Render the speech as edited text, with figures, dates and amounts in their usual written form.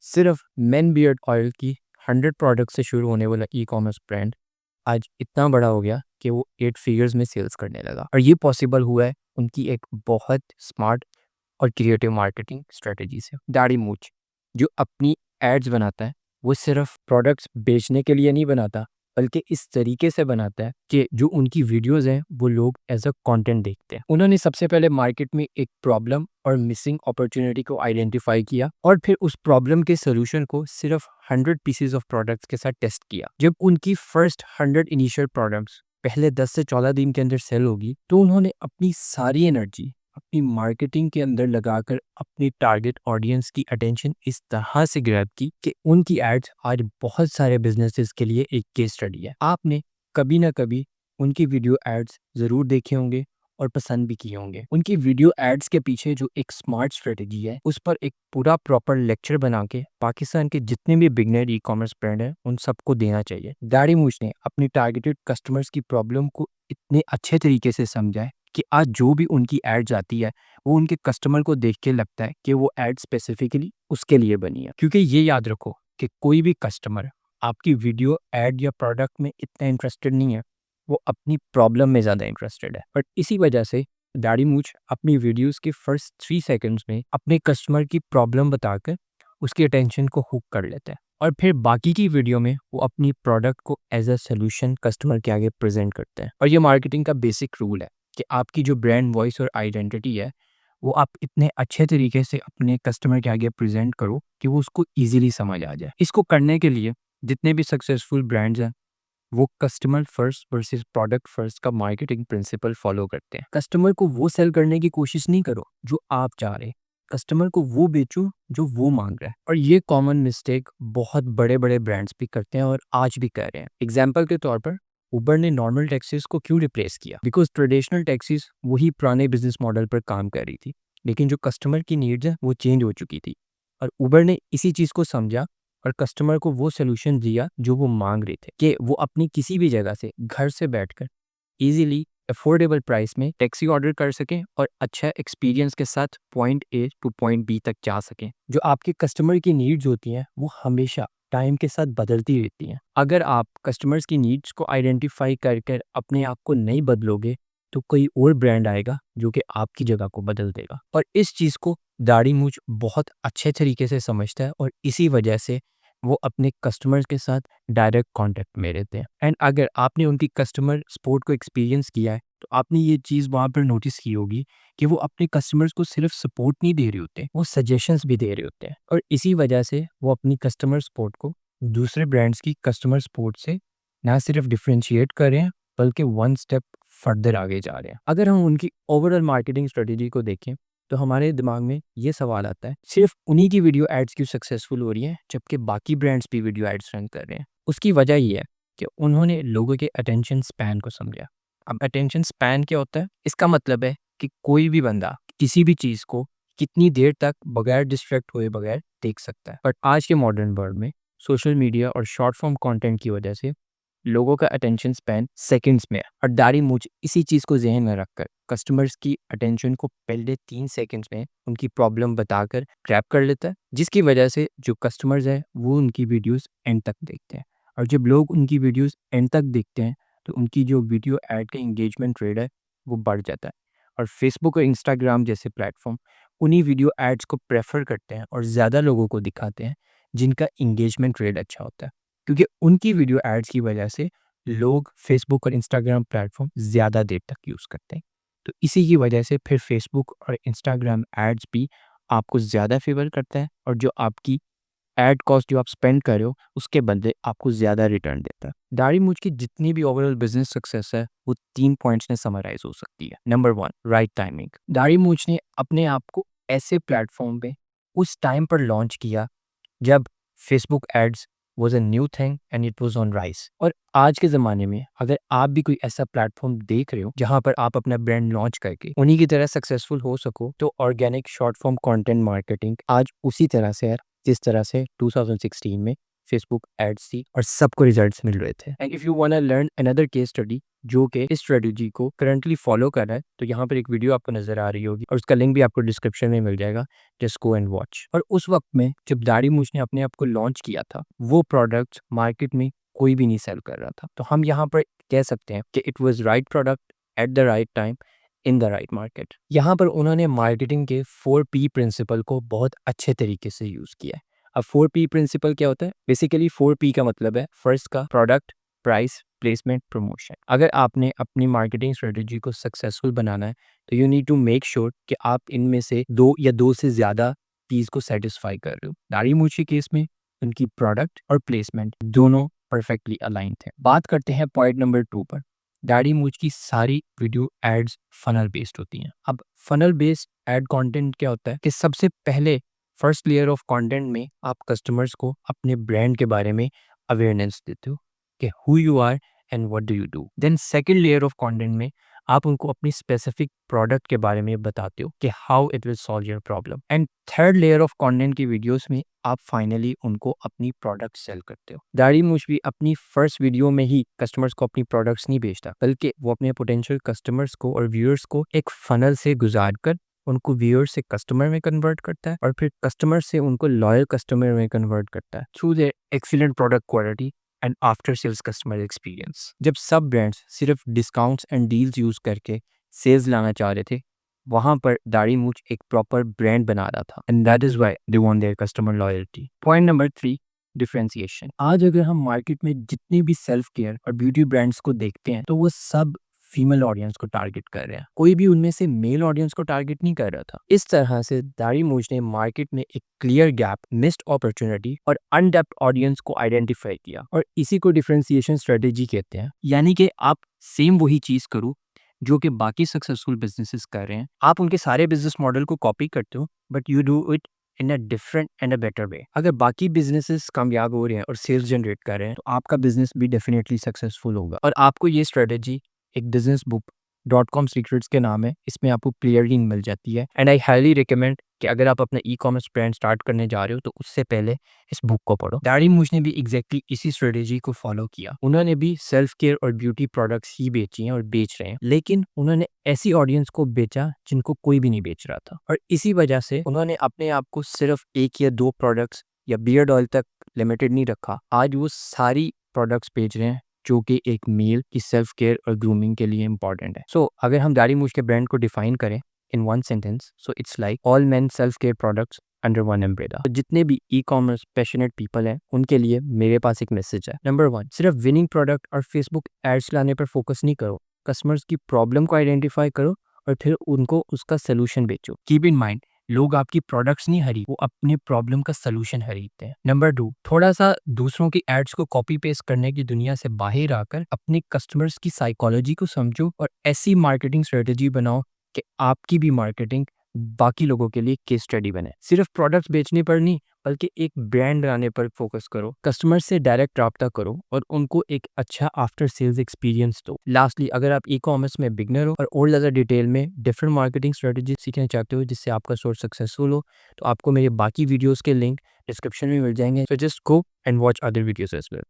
सिर्फ main beard oil की 100 product से शुरू होने वाला ई-कॉमर्स ब्रांड आज इतना बड़ा हो गया कि वो 8 फिगर्स में सेल्स करने लगा। और ये पॉसिबल हुआ है उनकी एक बहुत स्मार्ट और क्रिएटिव मार्केटिंग स्ट्रेटजी से। दाढ़ी मूंछ जो अपनी एड्स बनाता है, वो सिर्फ प्रोडक्ट्स बेचने के लिए नहीं बनाता, बल्कि इस तरीके से बनाता है कि जो उनकी वीडियोस हैं वो लोग एज अ कंटेंट देखते हैं। उन्होंने सबसे पहले मार्केट में एक प्रॉब्लम और मिसिंग अपॉर्चुनिटी को आइडेंटिफाई किया और फिर उस प्रॉब्लम के सोल्यूशन को सिर्फ 100 पीसेस ऑफ प्रोडक्ट्स के साथ टेस्ट किया। जब उनकी फर्स्ट 100 इनिशियल प्रोडक्ट्स पहले 10 से 14 दिन के अंदर सेल होगी, तो उन्होंने अपनी सारी एनर्जी अपनी मार्केटिंग के अंदर लगाकर अपनी टारगेट ऑडियंस की अटेंशन इस तरह से ग्रैब की कि उनकी एड्स आज बहुत सारे बिजनेसेस के लिए एक केस स्टडी है। आपने कभी ना कभी उनकी वीडियो एड्स ज़रूर देखे होंगे और पसंद भी किए होंगे। उनकी वीडियो एड्स के पीछे जो एक स्मार्ट स्ट्रेटजी है, उस पर एक पूरा प्रॉपर लेक्चर बना के पाकिस्तान के जितने भी बिगनर ई कॉमर्स ब्रांड हैं उन सबको देना चाहिए। दाढ़ी मूंछ ने अपनी टारगेटेड कस्टमर्स की प्रॉब्लम को इतने अच्छे तरीके से समझा है कि आज जो भी उनकी एड्स आती है वो उनके कस्टमर को देख के लगता है कि वो एड स्पेसिफिकली उसके लिए बनी है। क्योंकि ये याद रखो कि कोई भी कस्टमर आपकी वीडियो एड या प्रोडक्ट में इतना इंटरेस्टेड नहीं है, वो अपनी प्रॉब्लम में ज़्यादा इंटरेस्टेड है। बट इसी वजह से दाढ़ी मूंछ अपनी वीडियोस के फर्स्ट 3 सेकंड्स में अपने कस्टमर की प्रॉब्लम बताकर उसकी अटेंशन को हुक कर लेता है और फिर बाकी की वीडियो में वो अपनी प्रोडक्ट को एज अ सोल्यूशन कस्टमर के आगे प्रेजेंट करते हैं। और ये मार्केटिंग का बेसिक रूल है कि आपकी जो ब्रांड वॉइस और आइडेंटिटी है वो आप इतने अच्छे तरीके से अपने कस्टमर के आगे प्रेजेंट करो कि वो उसको इजीली समझ आ जाए। इसको करने के लिए जितने भी सक्सेसफुल ब्रांड्स हैं वो customer first versus product first का मार्केटिंग प्रिंसिपल फॉलो करते हैं। कस्टमर को वो सेल करने की कोशिश नहीं करो जो आप चाह रहे, कस्टमर को वो बेचो जो वो मांग रहा है। और ये कॉमन मिस्टेक बहुत बड़े बड़े ब्रांड्स भी करते हैं और आज भी कर रहे हैं। एग्जाम्पल के तौर पर उबर ने नॉर्मल टैक्सीज को क्यों रिप्लेस किया? बिकॉज ट्रेडिशनल टैक्सीज वही पुराने बिजनेस मॉडल पर काम कर रही थी, लेकिन जो कस्टमर की नीड्स है वो चेंज हो चुकी थी। और उबर ने इसी चीज़ को समझा और कस्टमर को वो सोल्यूशन दिया जो वो मांग रहे थे कि वो अपनी किसी भी जगह से घर से बैठकर इजीली अफोर्डेबल प्राइस में टैक्सी ऑर्डर कर सकें और अच्छा एक्सपीरियंस के साथ point A to point B तक जा सकें। जो आपके कस्टमर की नीड्स होती हैं वो हमेशा टाइम के साथ बदलती रहती हैं। अगर आप कस्टमर्स की नीड्स को आइडेंटिफाई कर अपने आप को नहीं बदलोगे तो कोई और ब्रांड आएगा जो कि आपकी जगह को बदल देगा। और इस चीज़ को दाढ़ी मूंछ बहुत अच्छे तरीके से समझता है और इसी वजह से वो अपने कस्टमर्स के साथ डायरेक्ट कांटेक्ट में रहते हैं। एंड अगर आपने उनकी कस्टमर सपोर्ट को एक्सपीरियंस किया है तो आपने ये चीज़ वहाँ पर नोटिस की होगी कि वो अपने कस्टमर्स को सिर्फ सपोर्ट नहीं दे रहे होते, वो सजेशंस भी दे रहे होते हैं। और इसी वजह से वो अपनी कस्टमर सपोर्ट को दूसरे ब्रांड्स की कस्टमर सपोर्ट से ना सिर्फ डिफरेंशिएट कर रहे हैं बल्कि वन स्टेप फर्दर आगे जा रहे हैं। अगर हम उनकी ओवरऑल मार्केटिंग स्ट्रेटेजी को देखें तो हमारे दिमाग में ये सवाल आता है, सिर्फ उन्हीं की वीडियो एड्स क्यों सक्सेसफुल हो रही है जबकि बाकी ब्रांड्स भी वीडियो एड्स रन कर रहे हैं? उसकी वजह ये है कि उन्होंने लोगों के अटेंशन स्पैन को समझा। अब अटेंशन स्पैन क्या होता है? इसका मतलब है कि कोई भी बंदा किसी भी चीज़ को कितनी देर तक बगैर डिस्ट्रैक्ट हुए बगैर देख सकता है। बट आज के मॉडर्न वर्ल्ड में सोशल मीडिया और शॉर्ट फॉर्म कंटेंट की वजह से लोगों का अटेंशन स्पैन सेकंड्स में है। और दाढ़ी मूंछ इसी चीज़ को ज़हन में रखकर कस्टमर्स की अटेंशन को पहले 3 सेकंड्स में उनकी प्रॉब्लम बताकर ग्रैब कर लेता है, जिसकी वजह से जो कस्टमर्स हैं वो उनकी वीडियोस एंड तक देखते हैं। और जब लोग उनकी वीडियोस एंड तक देखते हैं तो उनकी जो वीडियो ऐड का इंगेजमेंट रेट है वो बढ़ जाता है। और फेसबुक और इंस्टाग्राम जैसे प्लेटफॉर्म उन्हीं वीडियो एड्स को प्रेफर करते हैं और ज़्यादा लोगों को दिखाते हैं जिनका इंगेजमेंट रेट अच्छा होता है, क्योंकि उनकी वीडियो एड्स की वजह से लोग फेसबुक और इंस्टाग्राम प्लेटफॉर्म ज़्यादा देर तक यूज़ करते हैं। तो इसी की वजह से फिर फेसबुक और इंस्टाग्राम एड्स भी आपको ज़्यादा फेवर करता है और जो आपकी एड कॉस्ट जो आप स्पेंड कर रहे हो उसके बदले आपको ज़्यादा रिटर्न देता है। दाढ़ी मूंछ की जितनी भी ओवरऑल बिजनेस सक्सेस है वो 3 पॉइंट्स में समराइज हो सकती है। Number 1, right timing. दाढ़ी मूंछ ने अपने आप को ऐसे प्लेटफॉर्म पे उस टाइम पर लॉन्च किया जब Facebook ads was a new thing and it was on rise. और आज के ज़माने में अगर आप भी कोई ऐसा प्लेटफॉर्म देख रहे हो जहां पर आप अपना ब्रांड लॉन्च करके उन्हीं की तरह सक्सेसफुल हो सको, तो organic short form content marketing आज उसी तरह से है जिस तरह से 2016 में फेसबुक एड्स थी और सबको रिजल्ट्स मिल रहे थे। And if you want to learn another case study जो कि इस स्ट्रेटजी को करंटली फॉलो कर रहा है, तो यहाँ पर एक वीडियो आपको नजर आ रही होगी और उसका लिंक भी आपको डिस्क्रिप्शन में मिल जाएगा। Just go and watch. और उस वक्त में जब दाढ़ी मूछ ने अपने आप को लॉन्च किया था, वो प्रोडक्ट मार्केट में कोई भी नहीं सेल कर रहा था। तो हम यहाँ पर कह सकते हैं कि it was right product at the right time in the right market. यहाँ पर उन्होंने मार्केटिंग के 4P प्रिंसिपल को बहुत अच्छे तरीके से यूज़ किया है। अब 4P प्रिंसिपल क्या होता है? बेसिकली 4P का मतलब है, फर्स्ट का प्रोडक्ट, प्राइस, प्लेसमेंट, प्रमोशन। अगर आपने अपनी मार्केटिंग स्ट्रेटजी को सक्सेसफुल बनाना है तो you need to make sure कि आप इनमें से दो से ज़्यादा चीज़ को सेटिस्फाई कर रहे हो। दाढ़ी मूछ के केस में उनकी प्रोडक्ट और प्लेसमेंट दोनों परफेक्टली अलाइन थे। बात करते हैं पॉइंट नंबर 2 पर। दाढ़ी मूछ की सारी वीडियो एड्स फनल बेस्ड होती हैं। अब फनल बेस्ड एड कंटेंट क्या होता है कि सबसे पहले फर्स्ट लेयर ऑफ कंटेंट में आप कस्टमर्स को अपने ब्रांड के बारे में अवेयरनेस देते हो कि who you are and what do you do. Then second layer of content में आप उनको अपनी स्पेसिफिक प्रोडक्ट के बारे में बताते हो कि how it will solve your problem. And third layer of content की वीडियोस में आप फाइनली उनको अपनी प्रोडक्ट सेल करते हो। दाढ़ी मूछ भी अपनी फर्स्ट वीडियो में ही कस्टमर्स को अपनी प्रोडक्ट्स नहीं बेचता, बल्कि वो अपने पोटेंशियल कस्टमर्स को और व्यूअर्स को एक फनल से गुजार कर उनको व्यूअर से कस्टमर में कन्वर्ट करता है और फिर कस्टमर से उनको लॉयल कस्टमर में कन्वर्ट करता है through their excellent product quality and after sales customer experience. जब सब ब्रांड्स सिर्फ डिस्काउंट्स एंड डील्स यूज करके सेल्स लाना चाह रहे थे, वहां पर दाढ़ी मूछ एक प्रॉपर ब्रांड बना रहा था and that is why they want there customer loyalty. Point number 3, differentiation. आज अगर हम मार्केट में जितने भी सेल्फ केयर और ब्यूटी ब्रांड्स को देखते हैं तो वो सब फीमेल ऑडियंस को टारगेट कर रहे हैं, कोई भी उनमें से मेल ऑडियंस को टारगेट नहीं कर रहा था। इस तरह से दाढ़ी मूछ ने मार्केट में एक क्लियर गैप, मिस्ड अपॉर्चुनिटी और अनटैप्ड ऑडियंस को आइडेंटिफाई किया और इसी को डिफरेंशिएशन स्ट्रेटेजी कहते हैं। यानी कि आप सेम वही चीज करो जो कि बाकी सक्सेसफुल बिजनेसेस कर रहे हैं। आप उनके सारे बिजनेस मॉडल को कॉपी करते हो but you do it in a different and a better way. अगर बाकी बिजनेसेस कामयाब हो रहे हैं और सेल्स जनरेट कर रहे हैं तो आपका बिजनेस भी डेफिनेटली सक्सेसफुल होगा। और आपको ये स्ट्रेटेजी एक बिजनेस बुक .com सीक्रेट्स के नाम है, इसमें आपको क्लियरली मिल जाती है। एंड आई हाईली रिकमेंड कि अगर आप अपना ई-कॉमर्स ब्रांड स्टार्ट करने जा रहे हो तो उससे पहले इस बुक को पढ़ो। दाढ़ी मूछ ने भी एग्जैक्टली इसी स्ट्रेटेजी को फॉलो किया। उन्होंने भी सेल्फ केयर और ब्यूटी प्रोडक्ट्स ही बेची हैं और बेच रहे हैं, लेकिन उन्होंने ऐसी ऑडियंस को बेचा जिनको कोई भी नहीं बेच रहा था। और इसी वजह से उन्होंने अपने आप को सिर्फ 1 या 2 प्रोडक्ट्स या बियर्ड ऑयल तक लिमिटेड नहीं रखा। आज वो सारी प्रोडक्ट्स बेच रहे हैं जो कि एक मेल की सेल्फ केयर और ग्रूमिंग के लिए इंपॉर्टेंट है। सो अगर हम दाढ़ी मूछ के ब्रांड को डिफाइन करें in one sentence, so it's like all main self care products under one umbrella. तो जितने भी ई-कॉमर्स पैशनेट पीपल हैं उनके लिए मेरे पास एक मैसेज है। नंबर 1, सिर्फ विनिंग प्रोडक्ट और फेसबुक एड्स लाने पर फोकस नहीं करो, कस्टमर्स की प्रॉब्लम को आइडेंटिफाई करो और फिर उनको उसका सोल्यूशन बेचो। कीप इन माइंड, लोग आपकी प्रोडक्ट्स नहीं खरीद, वो अपने प्रॉब्लम का सलूशन खरीदते हैं। नंबर 2, थोड़ा सा दूसरों की एड्स को कॉपी पेस्ट करने की दुनिया से बाहर आकर अपने कस्टमर्स की साइकोलॉजी को समझो और ऐसी मार्केटिंग स्ट्रेटेजी बनाओ कि आपकी भी मार्केटिंग बाकी लोगों के लिए केस स्टडी बने। सिर्फ प्रोडक्ट्स बेचने पर नहीं बल्कि एक ब्रांड बनाने पर फोकस करो, कस्टमर से डायरेक्ट रब्ता करो और उनको एक अच्छा आफ्टर सेल्स एक्सपीरियंस दो। लास्टली, अगर आप ई-कॉमर्स में बिगनर हो और ज़्यादा डिटेल में डिफरेंट मार्केटिंग स्ट्रेटजी सीखना चाहते हो जिससे आपका सोर्स सक्सेसफुल हो, तो आपको मेरे बाकी वीडियोस के लिंक डिस्क्रिप्शन में मिल जाएंगे। So just go and watch other videos as well.